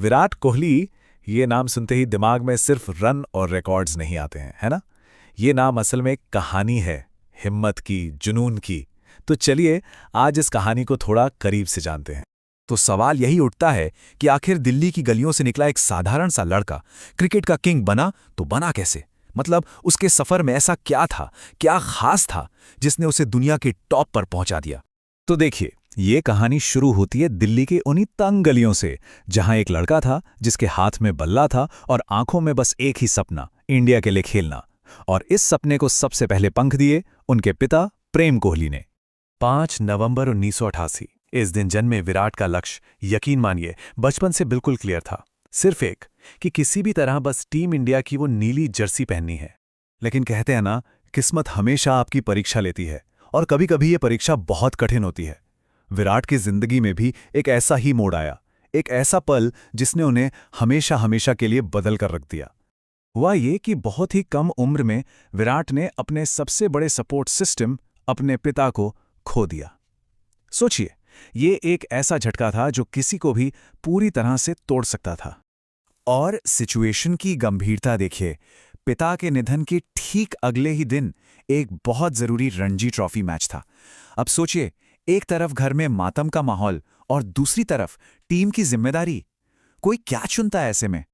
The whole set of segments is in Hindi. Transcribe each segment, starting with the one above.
विराट कोहली, ये नाम सुनते ही दिमाग में सिर्फ रन और रिकॉर्ड्स नहीं आते हैं, है ना? ये नाम असल में एक कहानी है, हिम्मत की, जुनून की। तो चलिए आज इस कहानी को थोड़ा करीब से जानते हैं। तो सवाल यही उठता है कि आखिर दिल्ली की गलियों से निकला एक साधारण सा लड़का क्रिकेट का किंग बना तो बना कैसे? मतलब उसके सफर में ऐसा क्या था, क्या खास था जिसने उसे दुनिया के टॉप पर पहुंचा दिया? तो देखिए, ये कहानी शुरू होती है दिल्ली के उन्हीं तंग गलियों से, जहां एक लड़का था जिसके हाथ में बल्ला था और आंखों में बस एक ही सपना, इंडिया के लिए खेलना। और इस सपने को सबसे पहले पंख दिए उनके पिता प्रेम कोहली ने। 5 नवंबर 1988 इस दिन जन्मे विराट का लक्ष्य, यकीन मानिए, बचपन से बिल्कुल क्लियर था। सिर्फ एक, कि किसी भी तरह बस टीम इंडिया की वो नीली जर्सी पहननी है। लेकिन कहते हैं ना, किस्मत हमेशा आपकी परीक्षा लेती है, और कभी-कभी ये परीक्षा बहुत कठिन होती है। विराट की जिंदगी में भी एक ऐसा ही मोड़ आया, एक ऐसा पल जिसने उन्हें हमेशा हमेशा के लिए बदल कर रख दिया। हुआ ये कि बहुत ही कम उम्र में विराट ने अपने सबसे बड़े सपोर्ट सिस्टम, अपने पिता को खो दिया। सोचिए, ये एक ऐसा झटका था जो किसी को भी पूरी तरह से तोड़ सकता था। और सिचुएशन की गंभीरता देखिए, पिता के निधन के ठीक अगले ही दिन एक बहुत जरूरी रणजी ट्रॉफी मैच था। अब सोचिए, एक तरफ घर में मातम का माहौल और दूसरी तरफ टीम की जिम्मेदारी। कोई क्या चुनता है ऐसे में?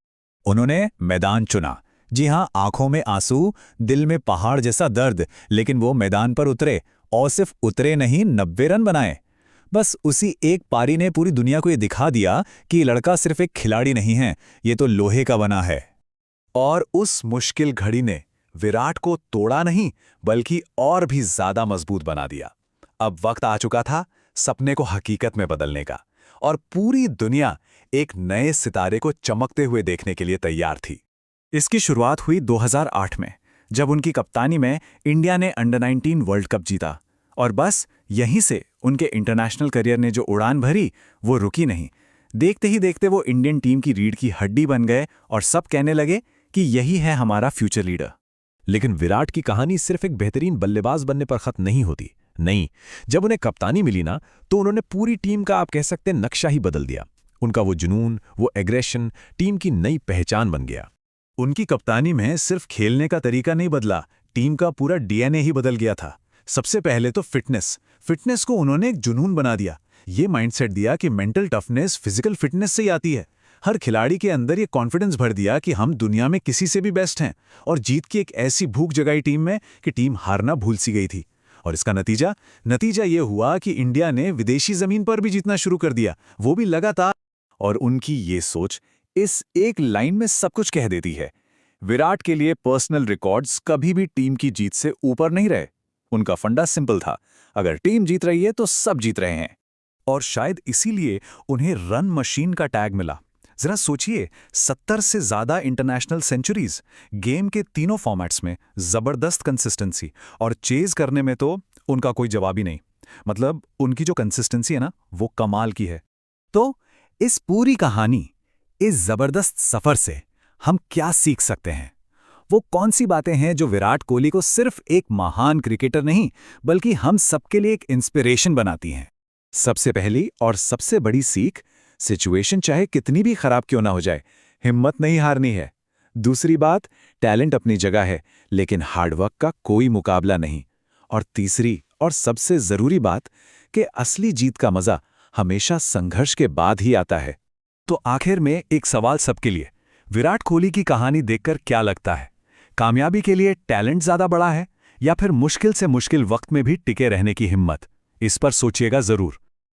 उन्होंने मैदान चुना। जी हां, आंखों में आंसू, दिल में पहाड़ जैसा दर्द, लेकिन वो मैदान पर उतरे, और सिर्फ उतरे नहीं, 90 रन बनाए। बस उसी एक पारी ने पूरी दुनिया को ये दिखा दिया कि लड़का सिर्फ एक खिलाड़ी नहीं है, ये तो लोहे का बना है। और उस मुश्किल घड़ी ने विराट को तोड़ा नहीं, बल्कि और भी ज्यादा मजबूत बना दिया। अब वक्त आ चुका था सपने को हकीकत में बदलने का, और पूरी दुनिया एक नए सितारे को चमकते हुए देखने के लिए तैयार थी। इसकी शुरुआत हुई 2008 में, जब उनकी कप्तानी में इंडिया ने अंडर 19 वर्ल्ड कप जीता। और बस यहीं से उनके इंटरनेशनल करियर ने जो उड़ान भरी, वो रुकी नहीं। देखते ही देखते वो इंडियन टीम की रीढ़ की हड्डी बन गए, और सब कहने लगे कि यही है हमारा फ्यूचर लीडर। लेकिन विराट की कहानी सिर्फ एक बेहतरीन बल्लेबाज बनने पर खत्म नहीं होती। नहीं, जब उन्हें कप्तानी मिली ना, तो उन्होंने पूरी टीम का, आप कह सकते हैं, नक्शा ही बदल दिया। उनका वो जुनून, वो एग्रेशन टीम की नई पहचान बन गया। उनकी कप्तानी में सिर्फ खेलने का तरीका नहीं बदला, टीम का पूरा डीएनए ही बदल गया था। सबसे पहले तो फिटनेस को उन्होंने एक जुनून बना दिया। ये माइंडसेट दिया कि मेंटल टफनेस फिजिकल फिटनेस से ही आती है। हर खिलाड़ी के अंदर ये कॉन्फिडेंस भर दिया कि हम दुनिया में किसी से भी बेस्ट हैं, और जीत की एक ऐसी भूख जगाई टीम में कि टीम हारना भूल सी गई थी। और इसका नतीजा ये हुआ कि इंडिया ने विदेशी जमीन पर भी जीतना शुरू कर दिया, वो भी लगातार। और उनकी ये सोच इस एक लाइन में सब कुछ कह देती है। विराट के लिए पर्सनल रिकॉर्ड्स कभी भी टीम की जीत से ऊपर नहीं रहे। उनका फंडा सिंपल था, अगर टीम जीत रही है तो सब जीत रहे हैं। और शायद इसीलिए उन्हें रन मशीन का टैग मिला। जरा सोचिए, 70 से ज्यादा इंटरनेशनल सेंचुरीज, गेम के तीनों फॉर्मेट्स में जबरदस्त कंसिस्टेंसी, और चेज करने में तो उनका कोई जवाब ही नहीं। मतलब उनकी जो कंसिस्टेंसी है ना, वो कमाल की है। तो इस पूरी कहानी, इस जबरदस्त सफर से हम क्या सीख सकते हैं? वो कौन सी बातें हैं जो विराट कोहली को सिर्फ एक महान क्रिकेटर नहीं, बल्कि हम सबके लिए एक इंस्पिरेशन बनाती हैं? सबसे पहली और सबसे बड़ी सीख, सिचुएशन चाहे कितनी भी खराब क्यों ना हो जाए, हिम्मत नहीं हारनी है। दूसरी बात, टैलेंट अपनी जगह है, लेकिन हार्डवर्क का कोई मुकाबला नहीं। और तीसरी और सबसे जरूरी बात, कि असली जीत का मजा हमेशा संघर्ष के बाद ही आता है। तो आखिर में एक सवाल सबके लिए, विराट कोहली की कहानी देखकर क्या लगता है? कामयाबी के लिए टैलेंट ज्यादा बड़ा है, या फिर मुश्किल से मुश्किल वक्त में भी टिके रहने की हिम्मत? इस पर सोचिएगा जरूर।